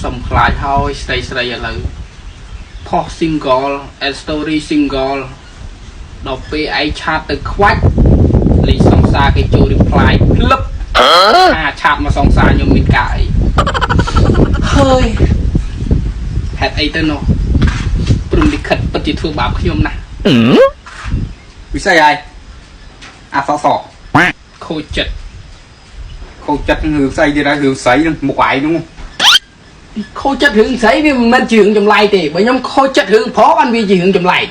some fly house stay alone pop single and story single ដល់ពេលឯងឆាតទៅខ្វាច់លីសង្សារគេចូល reply ភ្លឹបអាឆាតមកសង្សារខ្ញុំមានការអីហើយហេតុអីទៅនោះព្រមលិខិតពិតជាធ្វើបាបខ្ញុំណាស់វិស័យហើយអាសសខូចចិត្តរឿងស្អីទៀតហើយរឿងស្អីនឹងមុខឯងនោះខូចចិត្តរឿងស្អីវាមិនមែនជារឿងចម្លែកទេបើខ្ញុំខូចចិត្តរឿងផងបានវាជារឿងចម្លែក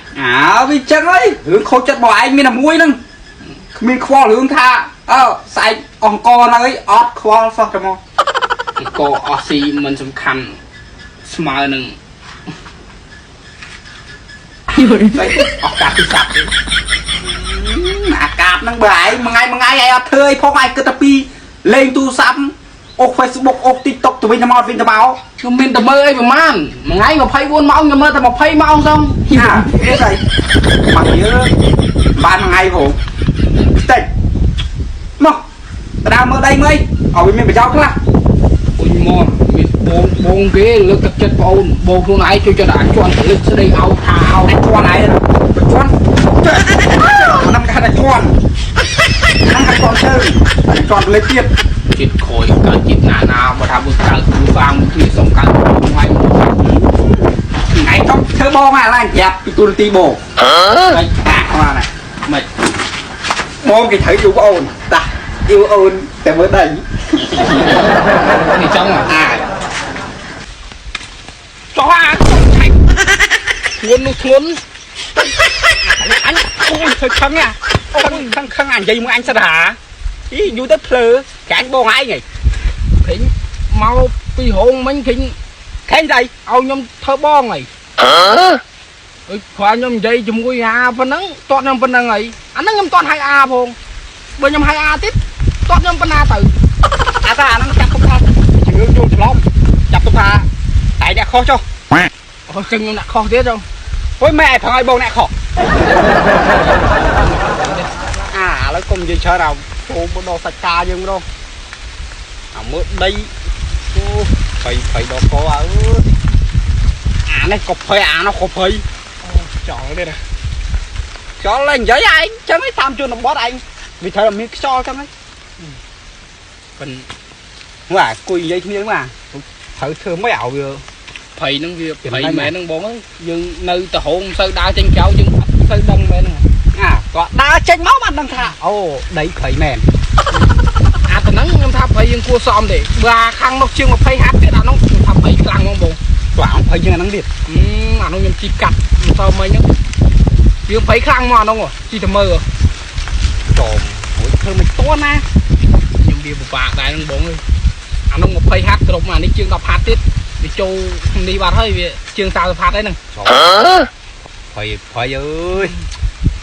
វាចឹងហើយរឿងខូចចិត្តរបស់ឯងមានតែមួយហ្នឹងគ្មានខ្វល់រឿងថាស្អែកអង្គហ្នឹងអីអត់ខ្វល់សោះតែមកអង្គអស់ស៊ីមិនសំខាន់ស្មើនឹងឱកាសទីសាប់ទេអាកាសហ្នឹងបើឯងមួយថ្ងៃឯងអត់ធ្វើអីផងឯងគិតតែពីលេងទូរស័ព្ទអូ Facebook អូ TikTok ទៅវិញទៅមកខ្ញុំមានតែមើលអីប្រហែលមួយថ្ងៃ24ម៉ោងខ្ញុំមើលតែ20ម៉ោងសោះអេស្អីមកយើបានមួយថ្ងៃផងតិចមកដើរមើលដៃមើលឲ្យវាមានប្រយោជន៍ខ្លះអូយមកមានបងគេលើកទឹកចិត្តបងខ្លួនឯងជួយចិត្តអាចជន់ពលិតស្ដីឲ្យថាឲ្យជន់ឯងជន់ហ្នឹងគេថាជន់ហ្នឹងគេជន់ទៅជន់ពលិតទៀតចិត្តខូចកើតចិត្តណាបើថាមើលកើតគ្រូសាមគ្គីសំខាន់ថ្ងៃថ្ងៃចង់ធ្វើបងអាឡើងប្រាប់ពីទូរទីបងហើយអាហ្នឹងមិនបងគេត្រូវយូរអូនតាយូរអូនតែមើលដៃនេះចង់ចោះអាធ្ងន់នោះធ្ងន់អញអូយធ្វើខឹងអញនិយាយមួយអញសិតហាយូរទៅភ្លើកាញ់បងឯងហីឃើញមកពីហងមិញឃើញស្អីឲ្យខ្ញុំធ្វើបងហីអើយគ្រាន់ខ្ញុំនិយាយជាមួយអាប៉ុណ្ណឹងតតខ្ញុំប៉ុណ្ណឹងហីអាហ្នឹងខ្ញុំតតហៅអាផងបើខ្ញុំហៅអាទៀតតតខ្ញុំប៉ុណ្ណាទៅអាថាអាហ្នឹងចាប់ទុកថាជំងឺចូលច្រឡំចាប់ទុកថាតែអ្នកខុសចុះអូចឹងខ្ញុំអ្នកខុសទៀតចុះហុយម៉ែឯងប្រឹងឲ្យបងអ្នកខុសឥឡូវកុំនិយាយច្រើនអូមកដល់សាច់ការយើងម្ដងមើលដីអូភ័យដល់កអើអានេះក៏ភ័យអានោះក៏ភ័យចោលទៀតចោលឡើងនិយាយឯងចឹងឯងតាមជនបទឯងវាត្រូវតែមានខ្យល់ចឹងឯងប៉ិនហួរគួយនិយាយគ្នាមកត្រូវធ្វើមិនឲ្យវាភ័យហ្នឹងវាភ័យមែនហ្នឹងបងអើយយើងនៅទៅហងសូវដើរចេញចោលយើងអត់សូវដឹងមែនហ្នឹងគាត់ដើរចេញមកបានដឹងថាអូដីភ័យមែនអាទៅហ្នឹងខ្ញុំថាភ័យយើងគួរសមទេបើខាងនោះជាង20ហាត់ទៀតអានោះខ្ញុំថាភ័យខ្លាំងហ្មងបងខ្លាំងភ័យជាងអាហ្នឹងទៀតអានោះខ្ញុំជីកាត់មិនទៅមិញហ្នឹងយើងភ័យខ្លាំងមកអានោះជីទៅមើលចោមអូយធ្វើមិនតន់ណាខ្ញុំវាពិបាកដែរហ្នឹងបងអើយអានោះ20ហាត់គ្រប់អានេះជាង10ហាត់ទៀតវាចូលនេះបាត់ហើយវាជាង30ហាត់ហើយហ្នឹងភ័យអើយ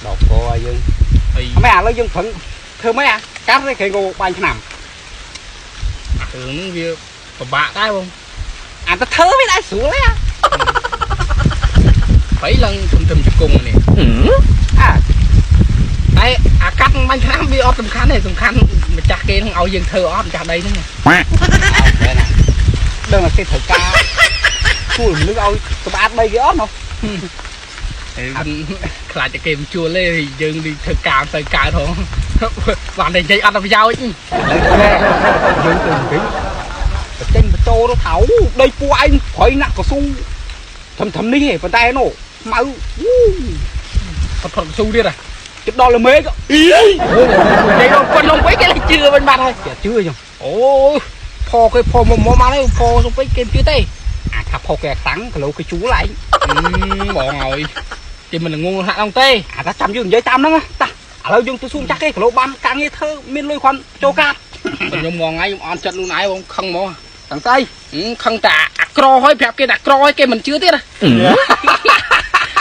ដល់កឲ្យយើងមិនឥឡូវយើងប្រឹងធ្វើម៉េចកាត់ទេគេក៏បាញ់ឆ្នាំហ្នឹងវាពិបាកដែរបងអាទៅធ្វើវាដែរស្រួលទេភ័យឡើងធំជង្គង់នេះតែអាកាត់បាញ់ឆ្នាំវាអត់សំខាន់ទេសំខាន់ម្ចាស់គេនឹងឲ្យយើងធ្វើអត់ម្ចាស់ដីហ្នឹងដឹងតែគេត្រូវការជួលមនុស្សឲ្យសម្អាតដីគេអត់នោះខ្លាចតែគេមិនជួលទេយើងđiធ្វើការទៅកើតហងបានតែនិយាយអត់ប្រយោជន៍យើងទៅវិញតែចេញបតោទៅថៅដីពួកឯងប្រៃណាក់កស៊ូធំនេះទេប៉ុន្តែនោះខ្មៅផុតកស៊ូទៀតហ៎ជិតដល់ល្មេឃអីនិយាយដល់ប៉ុណ្ណឹងវិញគេជឿវិញបាត់ហើយជឿចឹងអូផគេផមកមកហើយផសុំពេកគេជឿទេអាថាផគេខ្លាំងគីឡូគេជួលឯងបងហើយគេមិនងងហាក់ហ្នឹងទេអាថាចាំយើងនិយាយតាមហ្នឹងតាឥឡូវយើងទៅសួរចាស់គេគីឡូបានការងារធ្វើមានលុយគ្រាន់ចូលការខ្ញុំងថ្ងៃខ្ញុំអន់ចិត្តខ្លួនឯងបងខឹងមកតាំងស្អីខឹងតាអាក្រហើយប្រាប់គេថាក្រហើយគេមិនជឿទៀត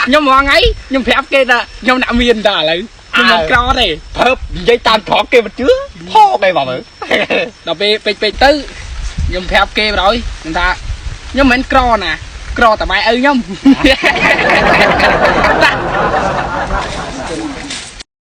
ខ្ញុំងថ្ងៃខ្ញុំប្រាប់គេថាខ្ញុំអ្នកមានតាឥឡូវខ្ញុំមិនក្រទេភើបនិយាយតាមត្រង់គេមិនជឿផគេបងមើលដល់ពេលពេកទៅខ្ញុំប្រាប់គេបរយខ្ញុំថាខ្ញុំមិនក្រណាក្រតែម៉ែឪខ្ញុំ